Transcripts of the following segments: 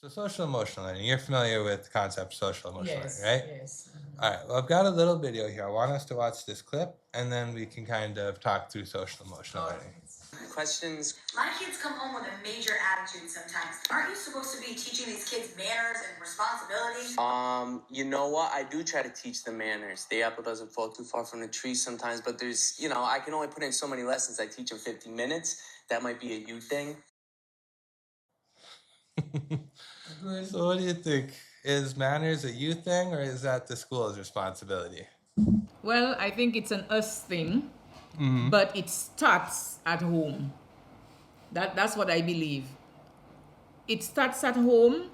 So social emotional learning, you're familiar with the concept of social emotional Yes, learning, right? yes. All right, well, I've got a little video here. I want us to watch this clip, and then we can kind of talk through social emotional learning. Questions? My kids come home with a major attitude sometimes. Aren't you supposed to be teaching these kids manners and responsibilities? You know what? I do try to teach them manners. The apple doesn't fall too far from the tree sometimes, but there's, I can only put in so many lessons. I teach them 50 minutes. That might be a you thing. Good. So what do you think? Is manners a you thing, or is that the school's responsibility? Well, I think it's an us thing, but it starts at home. That's what I believe. It starts at home.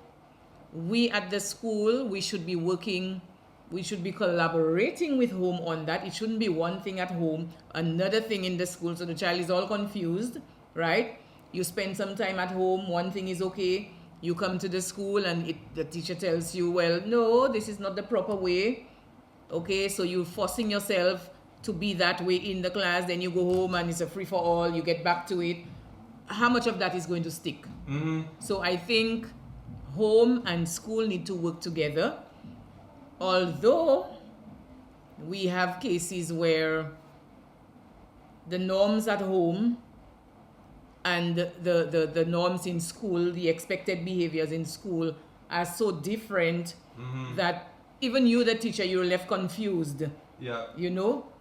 We at the school, we should be working, we should be collaborating with home on that. It shouldn't be one thing at home, another thing in the school, so the child is all confused, right? You spend some time at home, one thing is okay. You come to the school and the teacher tells you, well, no, this is not the proper way. Okay, so you're forcing yourself to be that way in the class, then you go home and it's a free for all, you get back to it. How much of that is going to stick? So I think home and school need to work together. Although we have cases where the norms at home and the norms in school, the expected behaviors in school are so different that even you, the teacher, you're left confused. Yeah.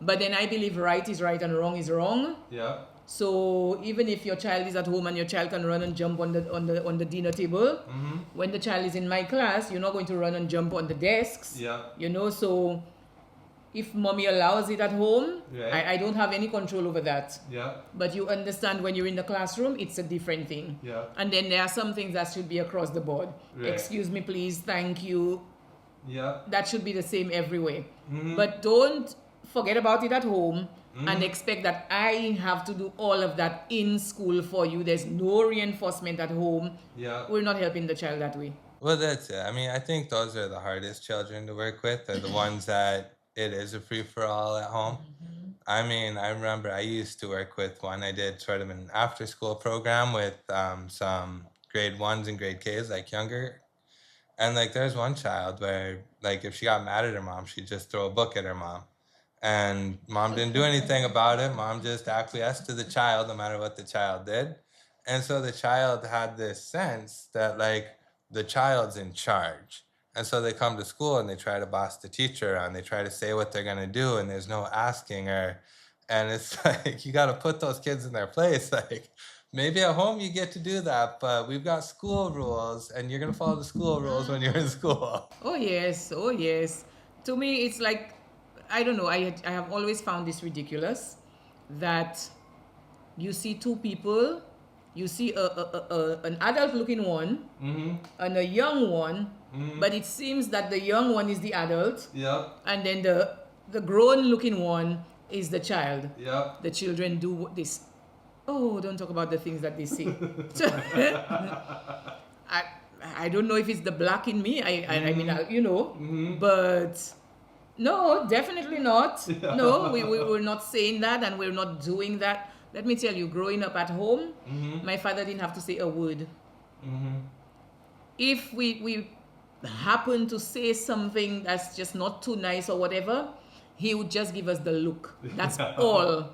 But then I believe right is right and wrong is wrong. Yeah. So even if your child is at home and your child can run and jump on the dinner table, when the child is in my class, you're not going to run and jump on the desks. Yeah. So if mommy allows it at home, Right. I don't have any control over that. Yeah. But you understand when you're in the classroom, it's a different thing. Yeah. And then there are some things that should be across the board. Right. Excuse me, please, thank you. Yeah. That should be the same everywhere. But don't forget about it at home and expect that I have to do all of that in school for you. There's no reinforcement at home. Yeah. We're not helping the child that way. Well, that's it. I mean, I think those are the hardest children to work with, are the ones that it is a free-for-all at home. I mean, I remember I used to work with one. I did sort of an after-school program with some grade 1s and grade Ks, like younger. And like there's one child where like if she got mad at her mom, she'd just throw a book at her mom. And mom didn't do anything about it. Mom just acquiesced to the child no matter what the child did. And so the child had this sense that like the child's in charge. And so they come to school and they try to boss the teacher around. They try to say what they're gonna do and there's no asking her. And it's like you gotta put those kids in their place. Like maybe at home you get to do that, but we've got school rules and you're gonna follow the school rules when you're in school. Oh, yes. Oh, yes. To me, it's like, I don't know. I have always found this ridiculous that you see two people, you see an adult looking one and a young one, but it seems that the young one is the adult. Yep. And then the grown looking one is the child. Yep. The children do this. Oh, don't talk about the things that they say. I don't know if it's the black in me. I mean, but no, definitely not. No, we're not saying that and we're not doing that. Let me tell you, growing up at home, my father didn't have to say a word. If we happen to say something that's just not too nice or whatever, he would just give us the look. That's all.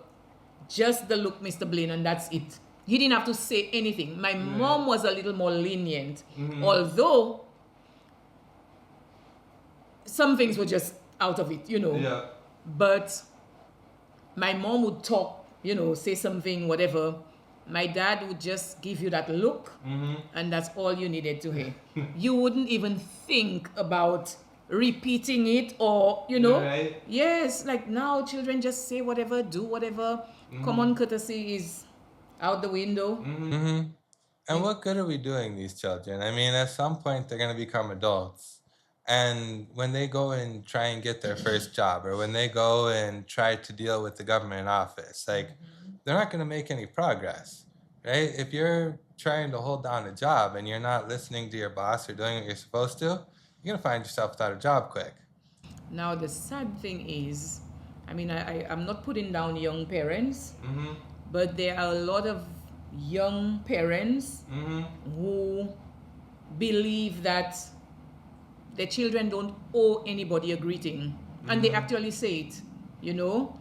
Just the look, Mr. Blaine, and that's it. He didn't have to say anything. My mom was a little more lenient, although some things were just out of it, Yeah. But my mom would talk, say something, whatever. My dad would just give you that look, and that's all you needed to hear. You wouldn't even think about repeating it or, Right. Yes, like now children just say whatever, do whatever. Common courtesy is out the window. And what good are we doing these children? I mean, at some point they're going to become adults. And when they go and try and get their first job, or when they go and try to deal with the government office, like they're not going to make any progress, right? If you're trying to hold down a job and you're not listening to your boss or doing what you're supposed to, you're going to find yourself without a job quick. Now, the sad thing is, I mean, I'm not putting down young parents, but there are a lot of young parents who believe that the children don't owe anybody a greeting. And they actually say it, you know.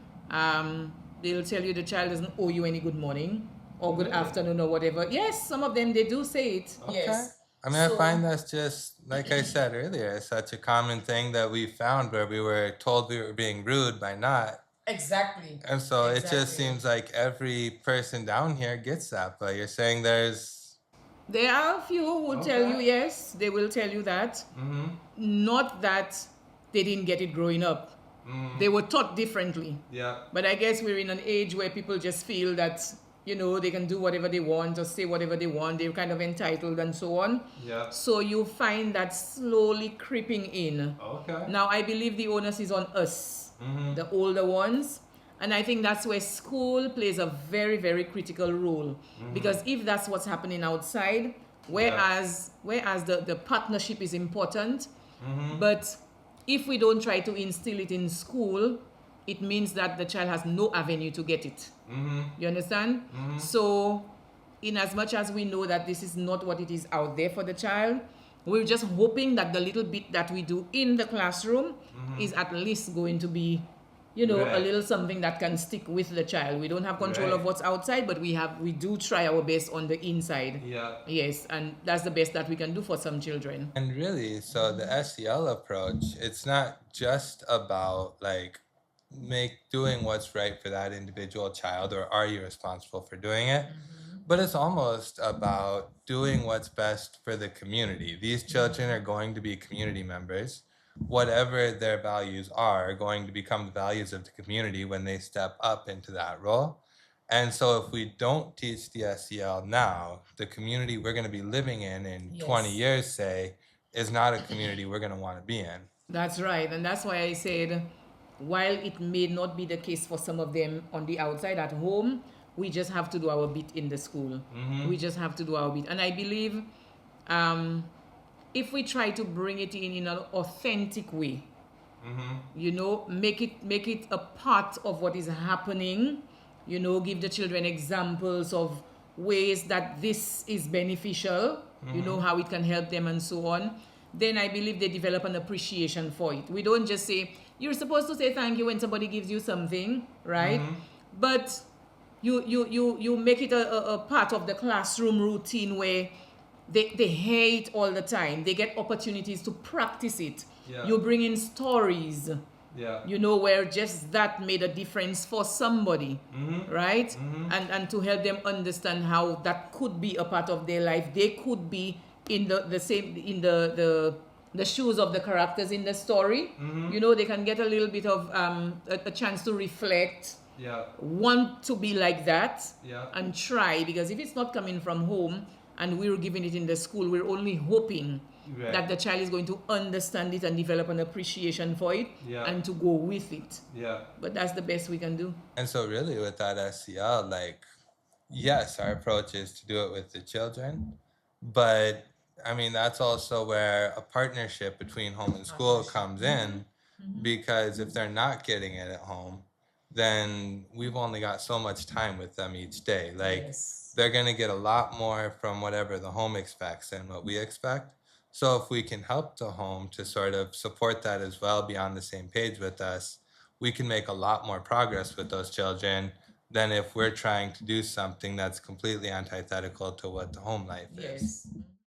They'll tell you the child doesn't owe you any good morning or good afternoon or whatever. Yes, some of them, they do say it. Okay. Yes. I mean, I find that's just, like I said earlier, it's such a common thing that we found where we were told we were being rude by not. Exactly. And so it just seems like every person down here gets that. But you're saying there's. There are a few who tell you yes, they will tell you that. Not that they didn't get it growing up. They were taught differently. Yeah. But I guess we're in an age where people just feel that, you know, they can do whatever they want or say whatever they want. They're kind of entitled and so on. Yeah. So you find that slowly creeping in. Okay. Now, I believe the onus is on us, the older ones. And I think that's where school plays a very, very critical role. Because if that's what's happening outside, whereas the partnership is important, but if we don't try to instill it in school, it means that the child has no avenue to get it. You understand? So, in as much as we know that this is not what it is out there for the child, we're just hoping that the little bit that we do in the classroom is at least going to be, you know, a little something that can stick with the child. We don't have control of what's outside, but we do try our best on the inside. Yeah. Yes, and that's the best that we can do for some children. And really, so the SEL approach, it's not just about like doing what's right for that individual child, or are you responsible for doing it? But it's almost about doing what's best for the community. These children are going to be community members. Whatever their values are going to become the values of the community when they step up into that role. And so if we don't teach the SEL now, the community we're going to be living in 20 years, say, is not a community we're going to want to be in. That's right. And that's why I said, while it may not be the case for some of them on the outside at home, we just have to do our bit in the school. We just have to do our bit. And I believe if we try to bring it in an authentic way, you know, make it a part of what is happening, you know, give the children examples of ways that this is beneficial, you know, how it can help them and so on, then I believe they develop an appreciation for it. We don't just say, you're supposed to say thank you when somebody gives you something, right? But you make it a part of the classroom routine where they hear it all the time. They get opportunities to practice it. Yeah. You bring in stories, Yeah. you know, where just that made a difference for somebody, right? And to help them understand how that could be a part of their life. They could be in the same, in the shoes of the characters in the story. You know, they can get a little bit of a chance to reflect, Yeah. want to be like that, Yeah. and try. Because if it's not coming from home and we're giving it in the school, we're only hoping that the child is going to understand it and develop an appreciation for it, and to go with it. Yeah. But that's the best we can do. And so really with that SEL, like, yes, our approach is to do it with the children, but I mean, that's also where a partnership between home and school comes in, because if they're not getting it at home, then we've only got so much time with them each day. Like, they're going to get a lot more from whatever the home expects than what we expect. So if we can help the home to sort of support that as well, be on the same page with us, we can make a lot more progress with those children than if we're trying to do something that's completely antithetical to what the home life is.